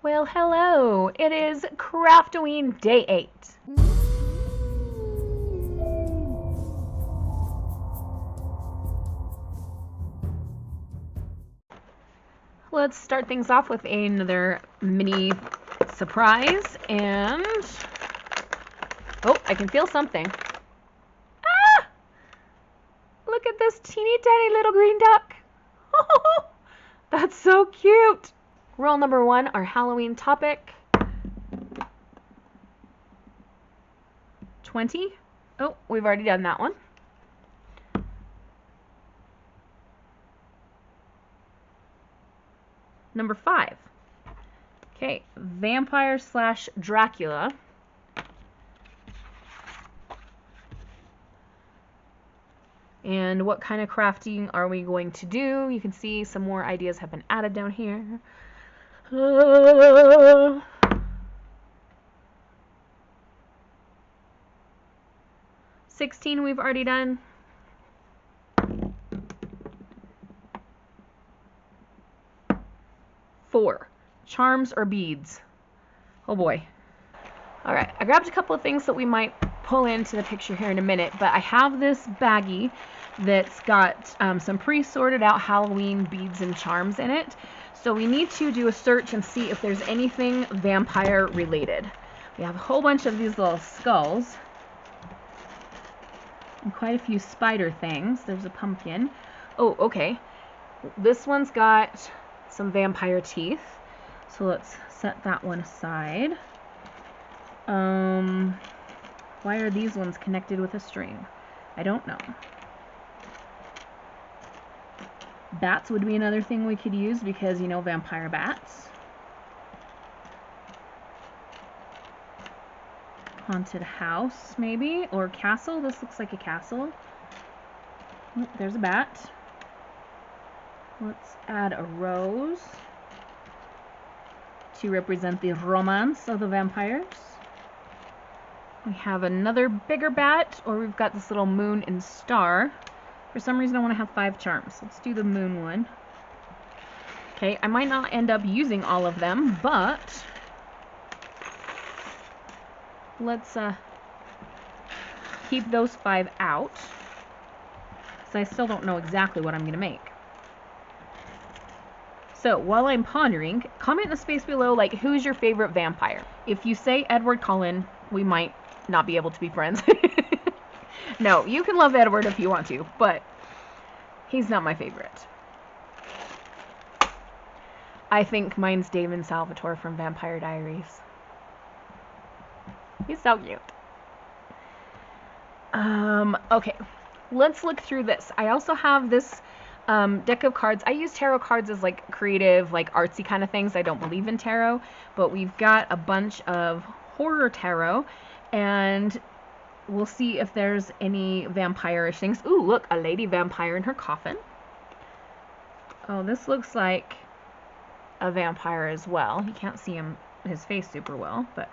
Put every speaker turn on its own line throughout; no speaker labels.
Well, hello. It is Craftoween Day 8. Let's start things off with another mini surprise, and oh, I can feel something. Ah! Look at this teeny tiny little green duck. That's so cute. Rule number 1, our Halloween topic. 20. Oh, we've already done that one. Number 5. Okay, vampire / Dracula. And what kind of crafting are we going to do? You can see some more ideas have been added down here. 16 we've already done. 4, charms or beads. Oh boy. Alright, I grabbed a couple of things that we might pull into the picture here in a minute, but I have this baggie that's got some pre-sorted out Halloween beads and charms in it. So we need to do a search and see if there's anything vampire related. We have a whole bunch of these little skulls and quite a few spider things. There's a pumpkin. Oh, okay. This one's got some vampire teeth. So let's set that one aside. Why are these ones connected with a string? I don't know. Bats would be another thing we could use because, you know, vampire bats. Haunted house, maybe? Or castle? This looks like a castle. Oh, there's a bat. Let's add a rose to represent the romance of the vampires. We have another bigger bat, or we've got this little moon and star. For some reason I want to have 5 charms. Let's do the moon one. Okay, I might not end up using all of them, but let's keep those 5 out, because I still don't know exactly what I'm going to make. So while I'm pondering, comment in the space below, like, who's your favorite vampire? If you say Edward Cullen, we might not be able to be friends. No, you can love Edward if you want to, but he's not my favorite. I think mine's Damon Salvatore from Vampire Diaries. He's so cute. Okay, let's look through this. I also have this deck of cards. I use tarot cards as like creative, like artsy kind of things. I don't believe in tarot, but we've got a bunch of horror tarot, and we'll see if there's any vampire-ish things. Ooh, look, a lady vampire in her coffin. Oh, this looks like a vampire as well. You can't see his face super well, but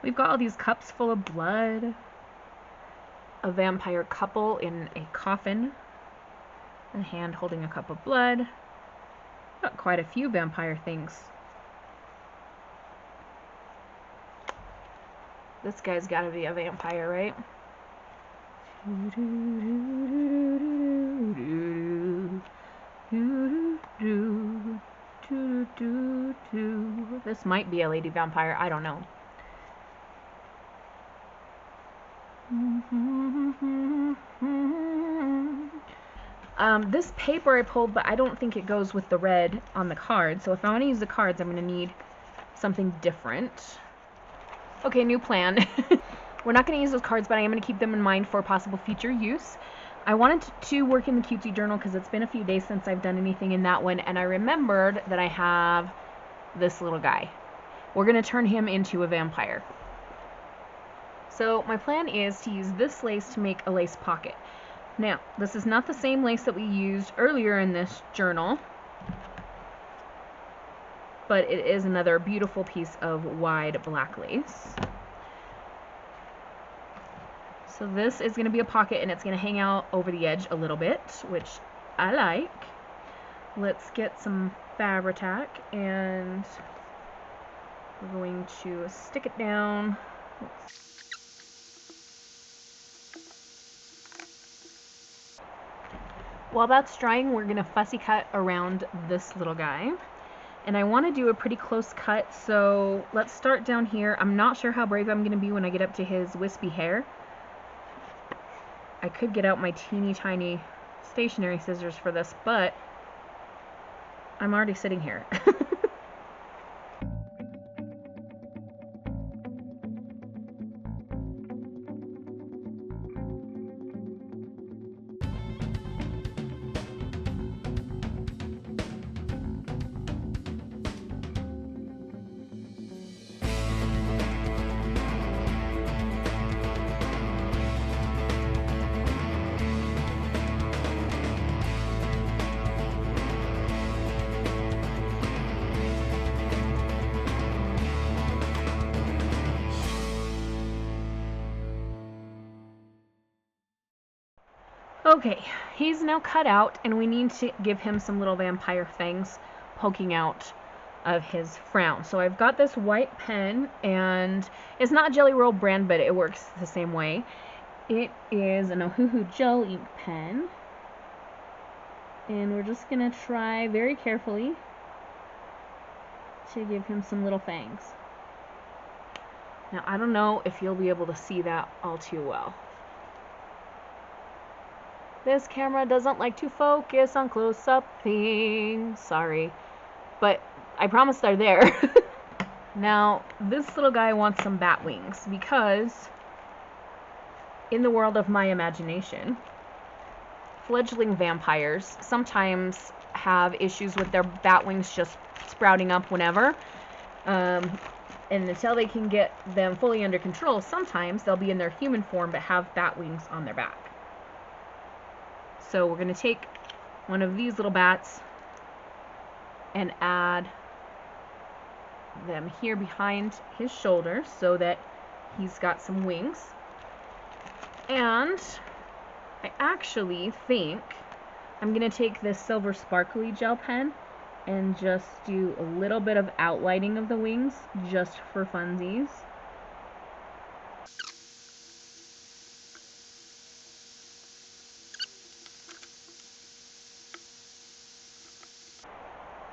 we've got all these cups full of blood. A vampire couple in a coffin. A hand holding a cup of blood. Got quite a few vampire things. This guy's gotta be a vampire, right? This might be a lady vampire, I don't know. This paper I pulled, but I don't think it goes with the red on the card. So if I want to use the cards, I'm going to need something different. Okay, new plan. We're not going to use those cards, but I am going to keep them in mind for possible future use. I wanted to work in the cutesy journal because it's been a few days since I've done anything in that one, and I remembered that I have this little guy. We're going to turn him into a vampire. So my plan is to use this lace to make a lace pocket. Now, this is not the same lace that we used earlier in this journal, but it is another beautiful piece of wide black lace. So this is going to be a pocket, and it's going to hang out over the edge a little bit, which I like. Let's get some Fabri-Tac and We're going to stick it down. While that's drying, we're going to fussy cut around this little guy. And I want to do a pretty close cut, so let's start down here. I'm not sure how brave I'm going to be when I get up to his wispy hair. I could get out my teeny tiny stationary scissors for this, but I'm already sitting here. Okay, he's now cut out, and we need to give him some little vampire fangs poking out of his frown. So I've got this white pen, and it's not Jelly Roll brand, but it works the same way. It is an Ohuhu gel ink pen, and we're just going to try very carefully to give him some little fangs. Now, I don't know if you'll be able to see that all too well. This camera doesn't like to focus on close-up things. Sorry. But I promise they're there. Now, this little guy wants some bat wings because in the world of my imagination, fledgling vampires sometimes have issues with their bat wings just sprouting up whenever. And until they can get them fully under control, sometimes they'll be in their human form but have bat wings on their back. So we're going to take one of these little bats and add them here behind his shoulders so that he's got some wings. And I actually think I'm going to take this silver sparkly gel pen and just do a little bit of outlining of the wings just for funsies.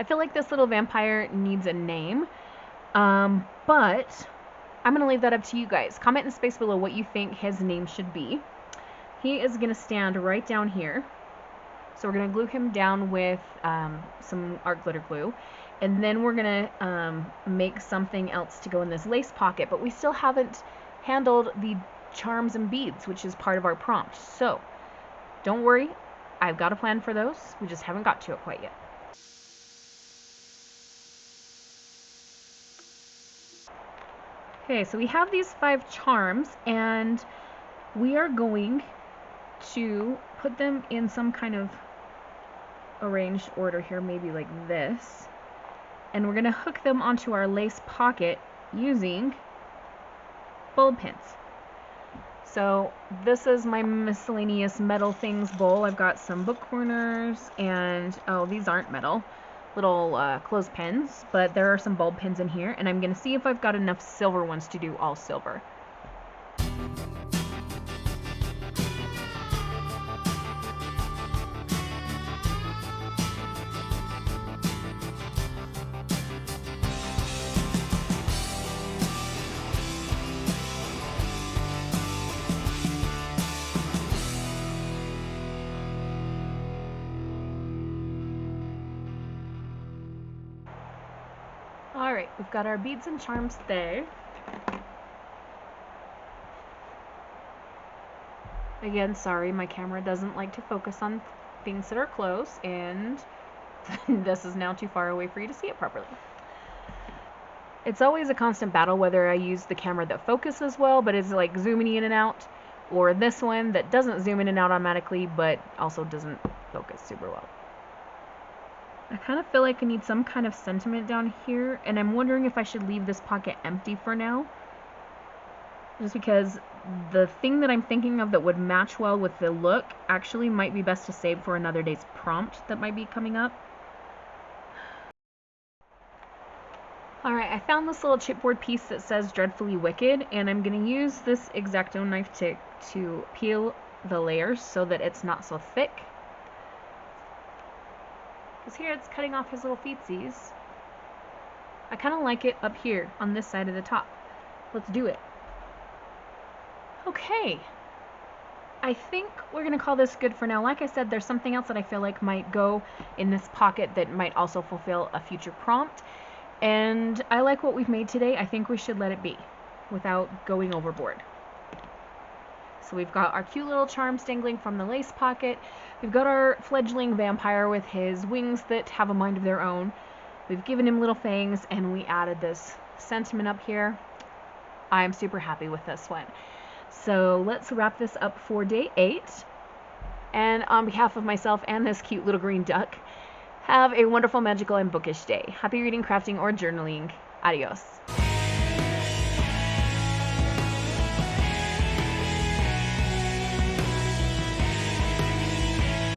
I feel like this little vampire needs a name, but I'm going to leave that up to you guys. Comment in the space below what you think his name should be. He is going to stand right down here. So we're going to glue him down with some art glitter glue. And then we're going to make something else to go in this lace pocket. But we still haven't handled the charms and beads, which is part of our prompt. So don't worry, I've got a plan for those. We just haven't got to it quite yet. Okay, so we have these 5 charms, and we are going to put them in some kind of arranged order here, maybe like this. And we're going to hook them onto our lace pocket using bulb pins. So this is my miscellaneous metal things bowl. I've got some book corners and, oh, these aren't metal, little clothespins, but there are some bulb pins in here, and I'm going to see if I've got enough silver ones to do all silver. Alright, we've got our beads and charms there. Again, sorry, my camera doesn't like to focus on things that are close, and this is now too far away for you to see it properly. It's always a constant battle whether I use the camera that focuses well but is like zooming in and out, or this one that doesn't zoom in and out automatically but also doesn't focus super well. I kind of feel like I need some kind of sentiment down here, and I'm wondering if I should leave this pocket empty for now. Just because the thing that I'm thinking of that would match well with the look actually might be best to save for another day's prompt that might be coming up. Alright, I found this little chipboard piece that says Dreadfully Wicked, and I'm going to use this X-Acto knife to peel the layers so that it's not so thick. Because here it's cutting off his little feetsies. I kind of like it up here on this side of the top. Let's do it. Okay. I think we're going to call this good for now. Like I said, there's something else that I feel like might go in this pocket that might also fulfill a future prompt. And I like what we've made today. I think we should let it be without going overboard. So we've got our cute little charms dangling from the lace pocket. We've got our fledgling vampire with his wings that have a mind of their own. We've given him little fangs, and we added this sentiment up here. I'm super happy with this one. So let's wrap this up for day 8. And on behalf of myself and this cute little green duck, have a wonderful, magical, and bookish day. Happy reading, crafting, or journaling. Adios.